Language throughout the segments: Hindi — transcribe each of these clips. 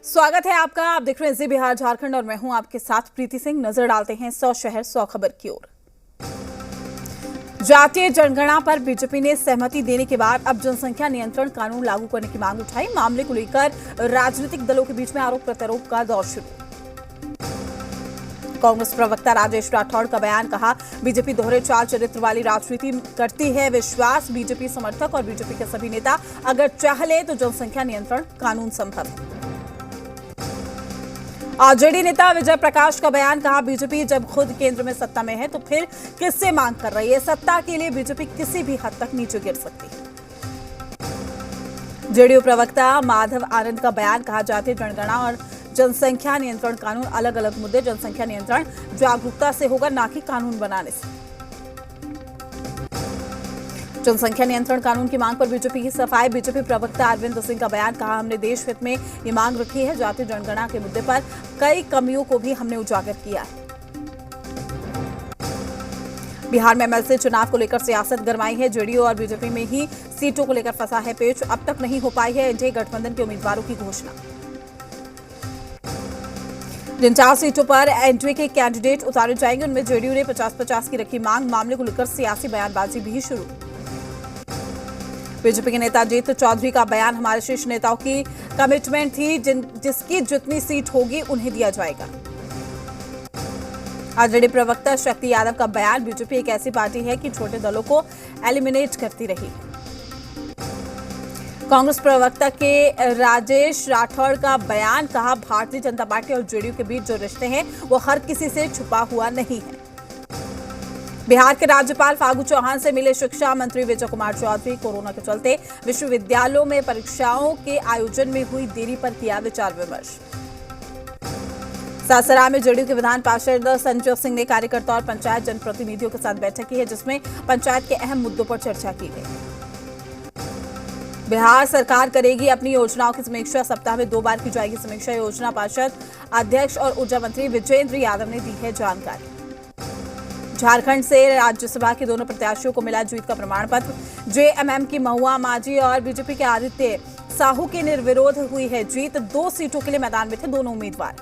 स्वागत है आपका। आप देख रहे हैं जी बिहार झारखंड और मैं हूं आपके साथ प्रीति सिंह। नजर डालते हैं 100 शहर 100 खबर की ओर। जातीय जनगणना पर बीजेपी ने सहमति देने के बाद अब जनसंख्या नियंत्रण कानून लागू करने की मांग उठाई। मामले को लेकर राजनीतिक दलों के बीच में आरोप प्रत्यारोप का दौर शुरू। कांग्रेस प्रवक्ता राजेश राठौड़ का बयान, कहा बीजेपी दोहरे चाल चरित्र वाली राजनीति करती है। विश्वास बीजेपी समर्थक और बीजेपी के सभी नेता अगर चाह ले तो जनसंख्या नियंत्रण कानून संभव है। आरजेडी नेता विजय प्रकाश का बयान, कहा बीजेपी जब खुद केंद्र में सत्ता में है तो फिर किससे मांग कर रही है। सत्ता के लिए बीजेपी किसी भी हद तक नीचे गिर सकती है। जेडीयू प्रवक्ता माधव आनंद का बयान, कहा जातीय जनगणना और जनसंख्या नियंत्रण कानून अलग अलग मुद्दे। जनसंख्या नियंत्रण जागरूकता से होगा, ना कि कानून बनाने से। जनसंख्या नियंत्रण कानून की मांग पर बीजेपी की सफाई। बीजेपी प्रवक्ता अरविंद सिंह का बयान, कहा हमने देश हित में ये मांग रखी है। जातीय जनगणना के मुद्दे पर कई कमियों को भी हमने उजागर किया है। बिहार में एमएलसी चुनाव को लेकर सियासत गरमाई है। जेडीयू और बीजेपी में ही सीटों को लेकर फंसा है पेच। अब तक नहीं हो पाई है एनडीए गठबंधन के उम्मीदवारों की घोषणा। जिन 4 सीटों पर एनडीए के कैंडिडेट उतारे जाएंगे उनमें जेडीयू ने 50-50 की रखी मांग। मामले को लेकर सियासी बयानबाजी भी शुरू। बीजेपी के नेता जीत चौधरी का बयान, हमारे शीर्ष नेताओं की कमिटमेंट थी, जिसकी जितनी सीट होगी उन्हें दिया जाएगा। आरजेडी प्रवक्ता शक्ति यादव का बयान, बीजेपी एक ऐसी पार्टी है कि छोटे दलों को एलिमिनेट करती रही। कांग्रेस प्रवक्ता के राजेश राठौड़ का बयान, कहा भारतीय जनता पार्टी और जेडीयू के बीच जो रिश्ते हैं वो हर किसी से छुपा हुआ नहीं है। बिहार के राज्यपाल फागू चौहान से मिले शिक्षा मंत्री विजय कुमार चौधरी। कोरोना के चलते विश्वविद्यालयों में परीक्षाओं के आयोजन में हुई देरी पर किया विचार विमर्श। सासाराम में जेडीयू के विधान पार्षद संजय सिंह ने कार्यकर्ता और पंचायत जनप्रतिनिधियों के साथ बैठक की है, जिसमें पंचायत के अहम मुद्दों पर चर्चा की गई। बिहार सरकार करेगी अपनी योजनाओं की समीक्षा। सप्ताह में 2 बार की जाएगी समीक्षा। योजना पार्षद अध्यक्ष और ऊर्जा मंत्री विजेंद्र यादव ने दी है जानकारी। झारखंड से राज्यसभा के दोनों प्रत्याशियों को मिला जीत का प्रमाण पत्र। जेएमएम की महुआ मांझी और बीजेपी के आदित्य साहू की निर्विरोध हुई है जीत। 2 सीटों के लिए मैदान में थे दोनों उम्मीदवार।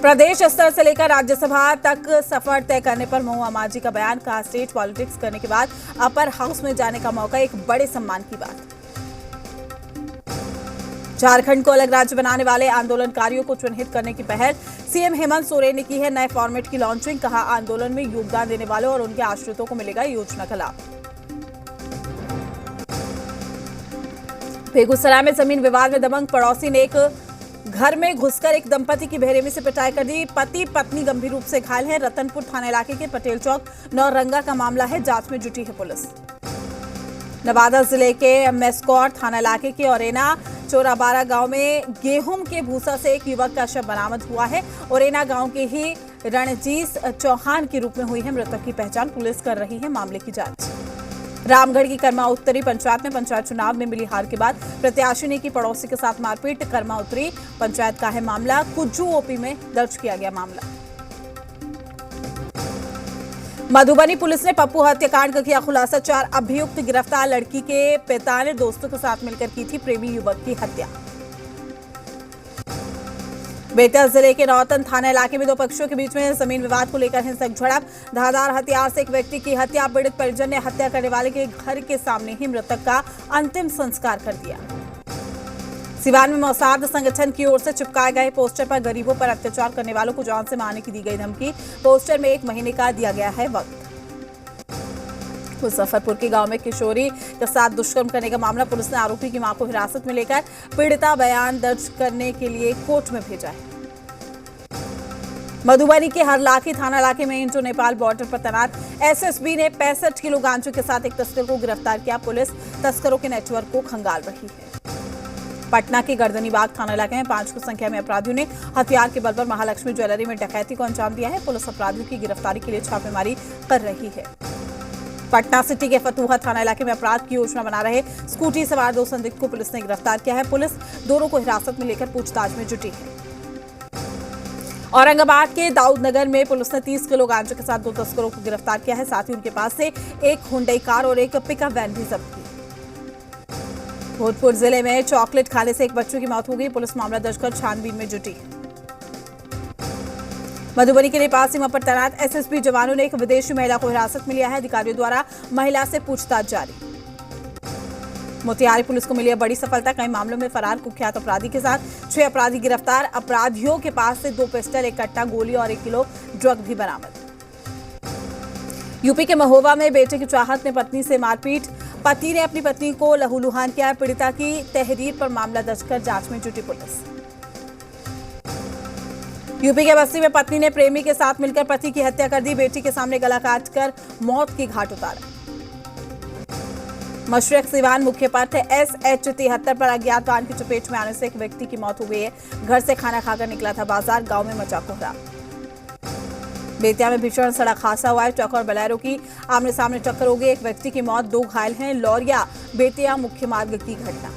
प्रदेश स्तर से लेकर राज्यसभा तक सफर तय करने पर महुआ मांझी का बयान, कहा स्टेट पॉलिटिक्स करने के बाद अपर हाउस में जाने का मौका एक बड़े सम्मान की बात। झारखंड को अलग राज्य बनाने वाले आंदोलनकारियों को चिन्हित करने की पहल सीएम हेमंत सोरेन ने की है। नए फॉर्मेट की लॉन्चिंग, कहा आंदोलन में योगदान देने वालों और उनके आश्रितों को मिलेगा योजना का लाभ। बेगूसराय में जमीन विवाद में दबंग पड़ोसी ने एक घर में घुसकर एक दंपति की बेरहमी से पिटाई कर दी। पति पत्नी गंभीर रूप से घायल है। रतनपुर थाना इलाके के पटेल चौक नौरंगा का मामला है, जांच में जुटी है पुलिस। नवादा जिले के मेस्कौर थाना इलाके के ओरेना चोराबारा गांव में गेहूं के भूसा से एक युवक का शव बरामद हुआ है। ओरेना गांव के ही रणजीत चौहान के रूप में हुई है मृतक की पहचान। पुलिस कर रही है मामले की जांच। रामगढ़ की कर्मा उत्तरी पंचायत में पंचायत चुनाव में मिली हार के बाद प्रत्याशी ने की पड़ोसी के साथ मारपीट। कर्मा उत्तरी पंचायत का है मामला। कुज्जू ओपी में दर्ज किया गया मामला। मधुबनी पुलिस ने पप्पू हत्याकांड का किया खुलासा। 4 अभियुक्त गिरफ्तार। लड़की के पिता ने दोस्तों के साथ मिलकर की थी प्रेमी युवक की हत्या। बेतिया जिले के नौतन थाना इलाके में 2 पक्षों के बीच में जमीन विवाद को लेकर हिंसक झड़प। धारदार हथियार से एक व्यक्ति की हत्या। पीड़ित परिजन ने हत्या करने वाले के घर के सामने ही मृतक का अंतिम संस्कार कर दिया। सिवान में मोसाद संगठन की ओर से चिपकाए गए पोस्टर पर गरीबों पर अत्याचार करने वालों को जान से मारने की दी गई धमकी। पोस्टर में 1 महीने का दिया गया है वक्त। मुजफ्फरपुर के गांव में किशोरी के साथ दुष्कर्म करने का मामला। पुलिस ने आरोपी की मां को हिरासत में लेकर पीड़िता बयान दर्ज करने के लिए कोर्ट में भेजा है। मधुबनी के हरलाखी थाना इलाके में इंडो नेपाल बॉर्डर पर तैनात एसएसबी ने 65 किलो गांजे के साथ एक तस्कर को गिरफ्तार किया। पुलिस तस्करों के नेटवर्क को खंगाल रही है। पटना के गर्दनीबाग थाना इलाके में 5 की संख्या में अपराधियों ने हथियार के बल पर महालक्ष्मी ज्वेलरी में डकैती को अंजाम दिया है। पुलिस अपराधियों की गिरफ्तारी के लिए छापेमारी कर रही है। पटना सिटी के फतुहा थाना इलाके में अपराध की योजना बना रहे स्कूटी सवार 2 संदिग्ध को पुलिस ने गिरफ्तार किया है। पुलिस दोनों को हिरासत में लेकर पूछताछ में जुटी है। औरंगाबाद के दाऊदनगर में पुलिस ने 30 किलो गांजे के साथ 2 तस्करों को गिरफ्तार किया है। साथ ही उनके पास से एक हुंडई कार और एक पिकअप वैन भी जब्त की। भोजपुर जिले में चॉकलेट खाने से एक बच्चे की मौत हो गई। पुलिस मामला दर्ज कर छानबीन में जुटी। मधुबनी के नेपाल सीमा पर तैनात एसएसबी जवानों ने एक विदेशी महिला को हिरासत में लिया है। अधिकारियों द्वारा महिला से पूछताछ जारी। मोतिहारी पुलिस को मिली है बड़ी सफलता। कई मामलों में फरार कुख्यात अपराधी के साथ 6 अपराधी गिरफ्तार। अपराधियों के पास से 2 पिस्टल, 1 कट्टा गोली और 1 किलो ड्रग भी बरामद। यूपी के महोबा में बेटे की चाहत में पत्नी से मारपीट। पति ने अपनी पत्नी को लहूलुहान किया। पीड़िता की तहरीर पर मामला दर्ज कर जांच में जुटी पुलिस। यूपी के बस्ती में पत्नी ने प्रेमी के साथ मिलकर पति की हत्या कर दी। बेटी के सामने गला काटकर मौत की घाट उतारा। मशरक सिवान मुख्य पथ SH 73 पर अज्ञात वाहन की चपेट में आने से एक व्यक्ति की मौत हो गई है। घर से खाना खाकर निकला था बाजार। गांव में मचा कोहराम। बेतिया में भीषण सड़क हादसा हुआ है। ट्रक और बोलेरो की आमने सामने टक्कर हो गई। एक व्यक्ति की मौत, 2 घायल हैं। लौरिया बेतिया मुख्य मार्ग की घटना।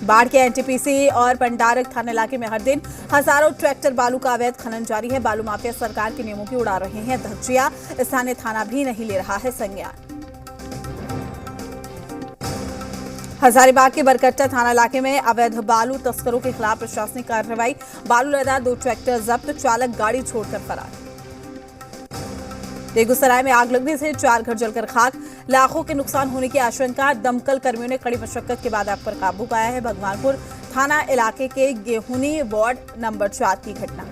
बाढ़ के NTPC और पंडारक थाना इलाके में हर दिन हजारों ट्रैक्टर बालू का अवैध खनन जारी है। बालू माफिया सरकार के नियमों की उड़ा रहे हैं धज्जियां। स्थानीय थाना भी नहीं ले रहा है संज्ञान। हजारीबाग के बरकट्टा थाना इलाके में अवैध बालू तस्करों के खिलाफ प्रशासनिक कार्रवाई। बालू लदा 2 ट्रैक्टर जब्त। चालक गाड़ी छोड़कर फरार। बेगूसराय में आग लगने से 4 घर जलकर खाक। लाखों के नुकसान होने की आशंका। दमकल कर्मियों ने कड़ी मशक्कत के बाद आग पर काबू पाया है। भगवानपुर थाना इलाके के गेहूनी वार्ड नंबर 4 की घटना।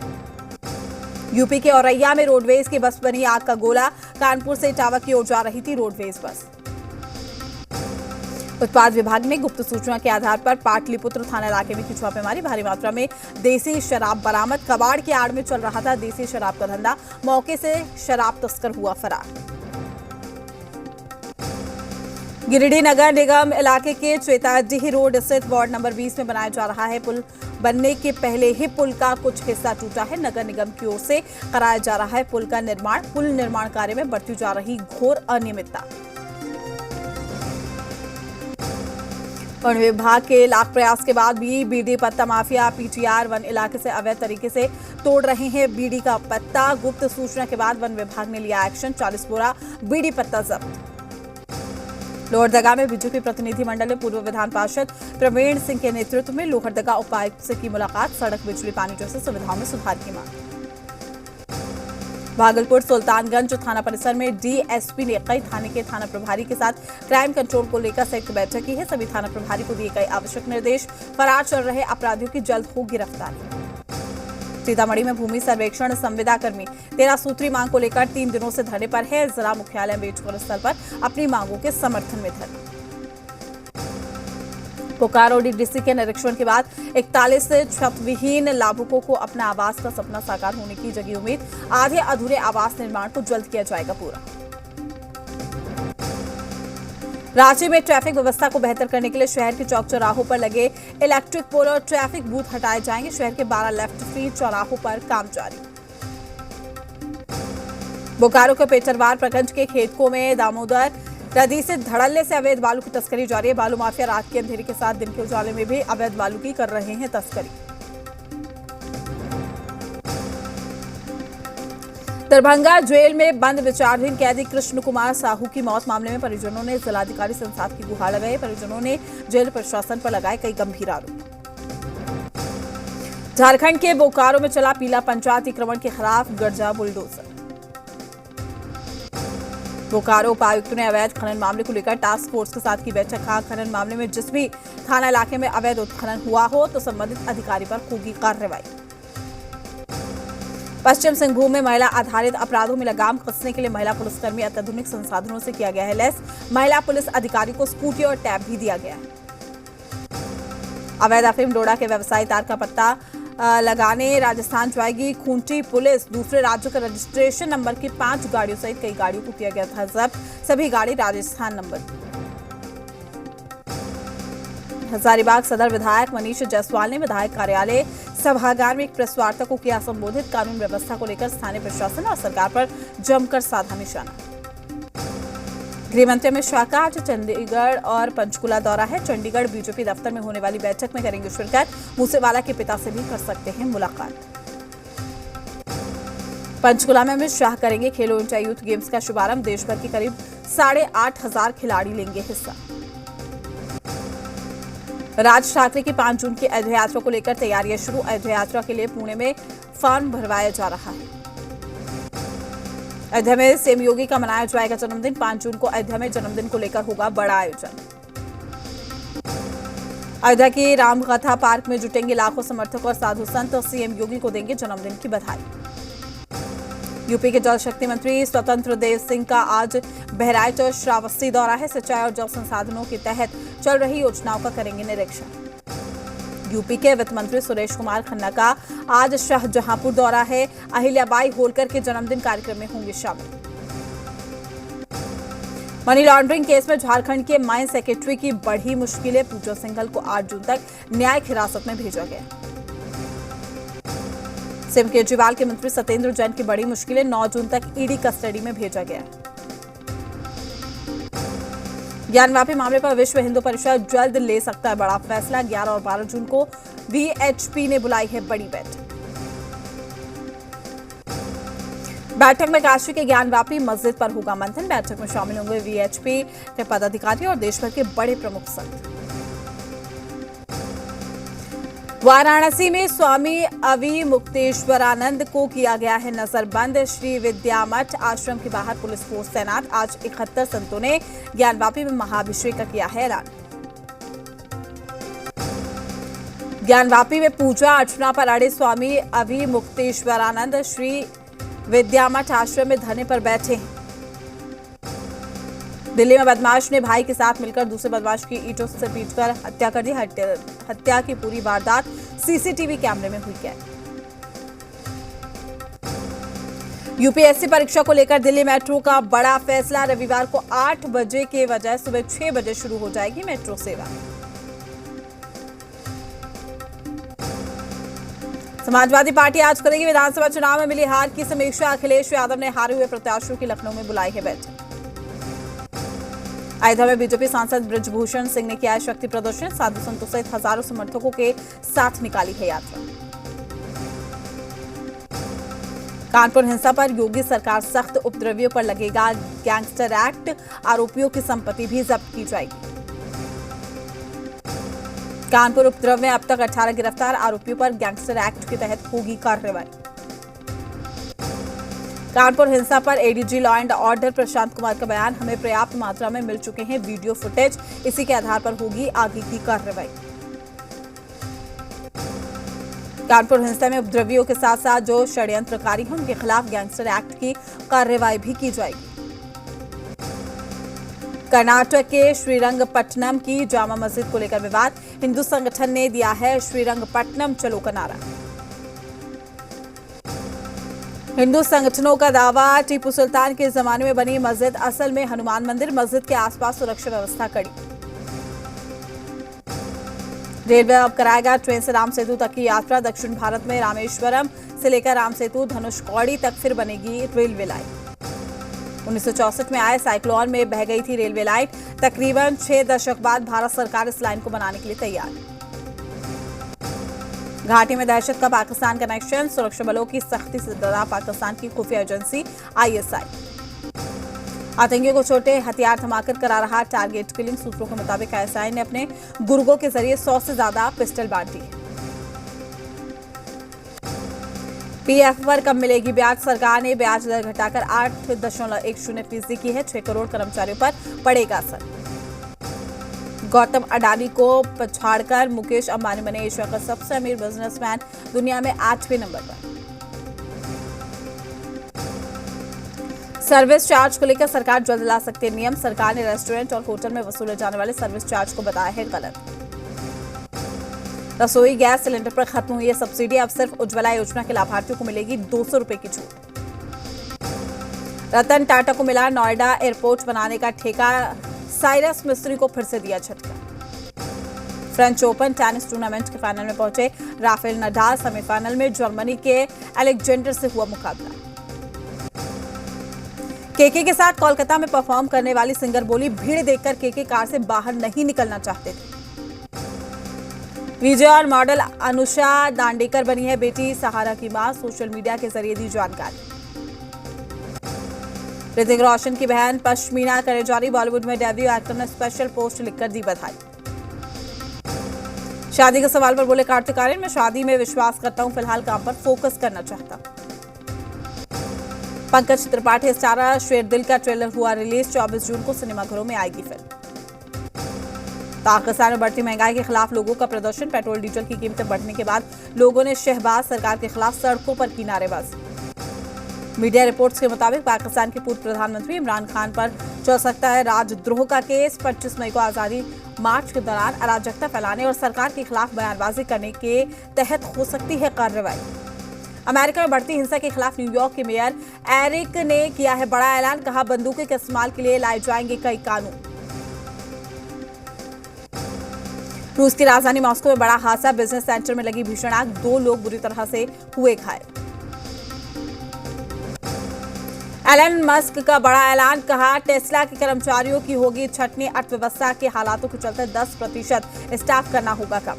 यूपी के औरैया में रोडवेज की बस बनी आग का गोला। कानपुर से इटावा की ओर जा रही थी रोडवेज बस। उत्पाद विभाग ने गुप्त सूचना के आधार पर पाटलिपुत्र थाना इलाके में की छापेमारी। भारी मात्रा में देसी शराब बरामद। कबाड़ की आड़ में चल रहा था देसी शराब का धंधा। मौके से शराब तस्कर हुआ फरार। गिरिडीह नगर निगम इलाके के चेताडीह रोड स्थित वार्ड नंबर 20 में बनाया जा रहा है पुल। बनने के पहले ही पुल का कुछ हिस्सा टूटा है। नगर निगम की ओर से कराया जा रहा है पुल का निर्माण। पुल निर्माण कार्य में बढ़ती जा रही घोर अनियमितता। वन विभाग के लाख प्रयास के बाद भी बीड़ी पत्ता माफिया PTR वन इलाके से अवैध तरीके से तोड़ रहे हैं बीड़ी का पत्ता। गुप्त सूचना के बाद वन विभाग ने लिया एक्शन। 40 बोरा बीड़ी पत्ता जब्त। लोहरदगा में बीजेपी प्रतिनिधि मंडल ने पूर्व विधान पार्षद प्रवीण सिंह के नेतृत्व में लोहरदगा उपायुक्त से की मुलाकात। सड़क, बिजली, पानी जैसे सुविधाओं में सुधार की मांग। भागलपुर सुल्तानगंज थाना परिसर में DSP ने कई थाने के थाना प्रभारी के साथ क्राइम कंट्रोल को लेकर संयुक्त बैठक की है। सभी थाना प्रभारी को दिए गए आवश्यक निर्देश। फरार चल रहे अपराधियों की जल्द हो गिरफ्तारी। सीतामढ़ी में भूमि सर्वेक्षण संविदा कर्मी 13 सूत्री मांग को लेकर 3 दिनों से धरने पर है। जिला मुख्यालय अम्बेडकर स्थल पर अपनी मांगों के समर्थन में धरना। बोकारो DDC के निरीक्षण के बाद 41 छतविहीन लाभुकों को अपना आवास का सपना साकार होने की जगी उम्मीद। आधे अधूरे आवास निर्माण को जल्द किया जाएगा पूरा। रांची में ट्रैफिक व्यवस्था को बेहतर करने के लिए शहर के चौक चौराहों पर लगे इलेक्ट्रिक पोल और ट्रैफिक बूथ हटाए जाएंगे। शहर के 12 लेफ्ट फ्री चौराहों पर काम जारी। बोकारो के पेटरवार प्रखंड के खेतकों में दामोदर नदी से धड़ल्ले से अवैध बालू की तस्करी जारी है। बालू माफिया रात के अंधेरे के साथ दिन के उजाले में भी अवैध बालू की कर रहे हैं तस्करी। दरभंगा जेल में बंद विचाराधीन कैदी कृष्ण कुमार साहू की मौत मामले में परिजनों ने जिलाधिकारी से इंसाफ की गुहार लगाई। परिजनों ने जेल प्रशासन पर लगाए कई गंभीर आरोप। झारखंड के बोकारो में चला पीला पंचायत अतिक्रमण के खिलाफ गरजा बुलडोजर। बोकारो उपायुक्त ने अवैध खनन मामले को लेकर टास्क फोर्स के साथ की बैठक। खनन मामले में जिस भी थाना इलाके में अवैध उत्खनन हुआ हो तो संबंधित अधिकारी पर होगी कार्रवाई। पश्चिम सिंहभूम में महिला आधारित अपराधों में लगाम कसने के लिए महिला पुलिसकर्मी अत्याधुनिक संसाधनों से किया गया है लैस। महिला पुलिस अधिकारी को स्कूटी और टैब भी दिया गया है। अवैध अफीम डोडा के व्यवसायी तार का पत्ता लगाने राजस्थान जाएगी खूंटी पुलिस। दूसरे राज्यों का रजिस्ट्रेशन नंबर की 5 गाड़ियों सहित कई गाड़ियों को किया गया था जब्त। सभी गाड़ी राजस्थान नंबर। हजारीबाग सदर विधायक मनीष जायसवाल ने विधायक कार्यालय सभागार में एक प्रेस वार्ता को किया संबोधित। कानून व्यवस्था को लेकर स्थानीय प्रशासन और सरकार पर जमकर साधा निशाना। गृह मंत्री अमित शाह का आज चंडीगढ़ और पंचकुला दौरा है। चंडीगढ़ बीजेपी दफ्तर में होने वाली बैठक में करेंगे शिरकत। मूसेवाला के पिता से भी कर सकते हैं मुलाकात। पंचकुला में अमित शाह करेंगे खेलो इंडिया यूथ गेम्स का शुभारंभ। देश भर के करीब 8,500 खिलाड़ी लेंगे हिस्सा। राज ठाकरे की 5 जून की अयोध्या यात्रा को लेकर तैयारियां शुरू। अयोध्या यात्रा के लिए पुणे में फॉर्म भरवाया जा रहा है। अयोध्या में सीएम योगी का मनाया जाएगा जन्मदिन। 5 जून को अयोध्या में जन्मदिन को लेकर होगा बड़ा आयोजन। अयोध्या की रामकथा पार्क में जुटेंगे लाखों समर्थक और साधु संत। सीएम योगी को देंगे जन्मदिन की बधाई। यूपी के जल शक्ति मंत्री स्वतंत्र देव सिंह का आज बहराइच और श्रावस्ती दौरा है। सिंचाई और जल संसाधनों के तहत चल रही योजनाओं का करेंगे निरीक्षण। यूपी के वित्त मंत्री सुरेश कुमार खन्ना का आज शाहजहांपुर दौरा है। अहिल्याबाई होलकर के जन्मदिन कार्यक्रम में होंगे शामिल। मनी लॉन्ड्रिंग केस में झारखंड के माइंस सेक्रेटरी की बढ़ी मुश्किलें। पूजा सिंघल को 8 जून तक न्यायिक हिरासत में भेजा गया। सीएम केजरीवाल के मंत्री सत्येंद्र जैन की बड़ी मुश्किलें। 9 जून तक ईडी कस्टडी में भेजा गया। ज्ञानवापी मामले पर विश्व हिंदू परिषद जल्द ले सकता है बड़ा फैसला। 11 और 12 जून को वीएचपी ने बुलाई है बड़ी बैठक। बैठक में काशी के ज्ञानवापी मस्जिद पर होगा मंथन। बैठक में शामिल होंगे वीएचपी के पदाधिकारी और देश भर के बड़े प्रमुख संत। वाराणसी में स्वामी अविमुक्तेश्वरानंद को किया गया है नजरबंद। श्री विद्यामठ आश्रम के बाहर पुलिस फोर्स तैनात। आज 71 संतों ने ज्ञानवापी में महाअभिषेक का किया है ऐलान। ज्ञानवापी में पूजा अर्चना पर अड़े स्वामी अविमुक्तेश्वरानंद श्री विद्यामठ आश्रम में धरने पर बैठे हैं। दिल्ली में बदमाश ने भाई के साथ मिलकर दूसरे बदमाश की ईंटों से पीटकर हत्या कर दी। हत्या की पूरी वारदात सीसीटीवी कैमरे में हुई कैद। यूपीएससी परीक्षा को लेकर दिल्ली मेट्रो का बड़ा फैसला। रविवार को 8 बजे के बजाय सुबह 6 बजे शुरू हो जाएगी मेट्रो सेवा। समाजवादी पार्टी आज करेगी विधानसभा चुनाव में मिली हार की समीक्षा। अखिलेश यादव ने हारे हुए प्रत्याशियों की लखनऊ में बुलाई है बैठक। अयोध्या में बीजेपी सांसद ब्रजभूषण सिंह ने किया है शक्ति प्रदर्शन। साधु संतों सहित हजारों समर्थकों के साथ निकाली है यात्रा। कानपुर हिंसा पर योगी सरकार सख्त। उपद्रवियों पर लगेगा गैंगस्टर एक्ट। आरोपियों की संपत्ति भी जब्त की जाएगी। कानपुर उपद्रव में अब तक 18 गिरफ्तार। आरोपियों पर गैंगस्टर एक्ट के तहत होगी कार्रवाई। कानपुर हिंसा पर ADG law and order Prashant Kumar का बयान। हमें पर्याप्त मात्रा में मिल चुके हैं वीडियो फुटेज। इसी के आधार पर होगी आगे की कार्रवाई। कानपुर हिंसा में उपद्रवियों के साथ साथ जो षड्यंत्रकारी हैं उनके खिलाफ गैंगस्टर एक्ट की कार्रवाई भी की जाएगी। कर्नाटक के श्रीरंगपट्टनम की जामा मस्जिद को लेकर विवाद। हिंदू संगठन ने दिया है श्रीरंगपट्टनम चलो का नारा। हिंदू संगठनों का दावा टीपू सुल्तान के जमाने में बनी मस्जिद असल में हनुमान मंदिर। मस्जिद के आसपास सुरक्षा व्यवस्था कड़ी। रेलवे अब कराएगा ट्रेन से राम सेतु तक की यात्रा। दक्षिण भारत में रामेश्वरम से लेकर राम सेतु धनुषकौड़ी तक फिर बनेगी रेलवे लाइन। 1964 में आए साइक्लोन में बह गई थी रेलवे लाइन। तकरीबन 6 दशक बाद भारत सरकार इस लाइन को बनाने के लिए तैयार है। घाटी में दहशत का पाकिस्तान कनेक्शन। सुरक्षा बलों की सख्ती से डरा पाकिस्तान की खुफिया एजेंसी आईएसआई। आतंकियों को छोटे हथियार थमाकर करा रहा टारगेट किलिंग। सूत्रों के मुताबिक आईएसआई ने अपने गुर्गों के जरिए 100 से ज्यादा पिस्टल बांटी है। पीएफ पर कब मिलेगी ब्याज। सरकार ने ब्याज दर घटाकर 8.10% की है। 6 करोड़ कर्मचारियों पर पड़ेगा असर। गौतम अडानी को पछाड़कर मुकेश अंबानी बने एशिया का सबसे अमीर बिजनेसमैन। दुनिया में 8वें नंबर पर। सर्विस चार्ज को लेकर सरकार जल्द ला सकती है नियम। सरकार ने रेस्टोरेंट और होटल में वसूले जाने वाले सर्विस चार्ज को बताया है गलत। रसोई गैस सिलेंडर पर खत्म हुई है सब्सिडी। अब सिर्फ उज्ज्वला योजना के लाभार्थियों को मिलेगी 200 रुपए की छूट। रतन टाटा को मिला नोएडा एयरपोर्ट बनाने का ठेका। साइरस मिस्त्री को फिर से दिया झटका। फ्रेंच ओपन टेनिस टूर्नामेंट के फाइनल में पहुंचे राफेल नडाल। सेमीफाइनल में जर्मनी के अलेक्जेंडर से हुआ मुकाबला। केके के साथ कोलकाता में परफॉर्म करने वाली सिंगर बोली, भीड़ देखकर केके कार से बाहर नहीं निकलना चाहते थे। विजय और मॉडल अनुषा दांडेकर बनी है बेटी सहारा की मां। सोशल मीडिया के जरिए दी जानकारी। ऋतिक रोशन की बहन पश्मीना करे जारी। बॉलीवुड में डेब्यू एक्टर ने स्पेशल पोस्ट लिखकर दी बधाई। शादी के सवाल पर बोले कार्तिक आर्यन, मैं शादी में विश्वास करता हूं, फिलहाल काम पर फोकस करना चाहता हूं। पंकज त्रिपाठी स्टारर शेरदिल का ट्रेलर हुआ रिलीज, 24 जून को सिनेमाघरों में आएगी फिल्म। पाकिस्तान में बढ़ती महंगाई के खिलाफ लोगों का प्रदर्शन, पेट्रोल डीजल की कीमतें बढ़ने के बाद लोगों ने शहबाज सरकार के खिलाफ सड़कों पर की नारेबाजी। मीडिया रिपोर्ट्स के मुताबिक पाकिस्तान के पूर्व प्रधानमंत्री इमरान खान पर चल सकता है राजद्रोह का केस। 25 मई को आजादी मार्च के दौरान अराजकता फैलाने और सरकार के खिलाफ बयानबाजी करने के तहत हो सकती है कार्रवाई। अमेरिका में बढ़ती हिंसा के खिलाफ न्यूयॉर्क के मेयर एरिक ने किया है बड़ा ऐलान, कहा बंदूकों के इस्तेमाल के लिए लाए जाएंगे कई कानून। रूस की राजधानी मॉस्को में बड़ा हादसा, बिजनेस सेंटर में लगी भीषण आग, 2 लोग बुरी तरह से हुए घायल। एलन मस्क का बड़ा ऐलान, कहा टेस्ला के कर्मचारियों की होगी छटनी, अर्थव्यवस्था के हालातों के चलते 10% स्टाफ करना होगा कम।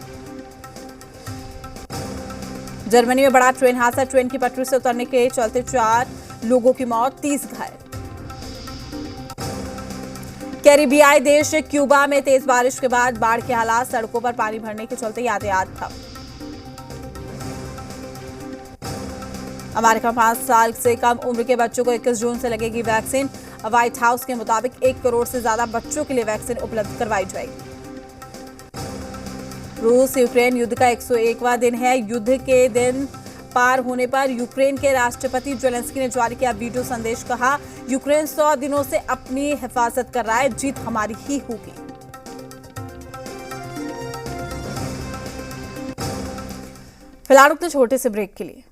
जर्मनी में बड़ा ट्रेन हादसा, ट्रेन की पटरी से उतरने के चलते 4 लोगों की मौत, 30 घायल। कैरिबियाई देश क्यूबा में तेज बारिश के बाद बाढ़ के हालात, सड़कों पर पानी भरने के चलते यातायात ठप। अमेरिका में 5 साल से कम उम्र के बच्चों को 21 जून से लगेगी वैक्सीन। व्हाइट हाउस के मुताबिक 1 करोड़ से ज्यादा बच्चों के लिए वैक्सीन उपलब्ध करवाई जाएगी। रूस यूक्रेन युद्ध का 101वां दिन है। युद्ध के दिन पार होने पर यूक्रेन के राष्ट्रपति जेलेंस्की ने जारी किया वीडियो संदेश, कहा यूक्रेन 100 दिनों से अपनी हिफाजत कर रहा है, जीत हमारी ही होगी। फिलहाल रुकते छोटे से ब्रेक के लिए।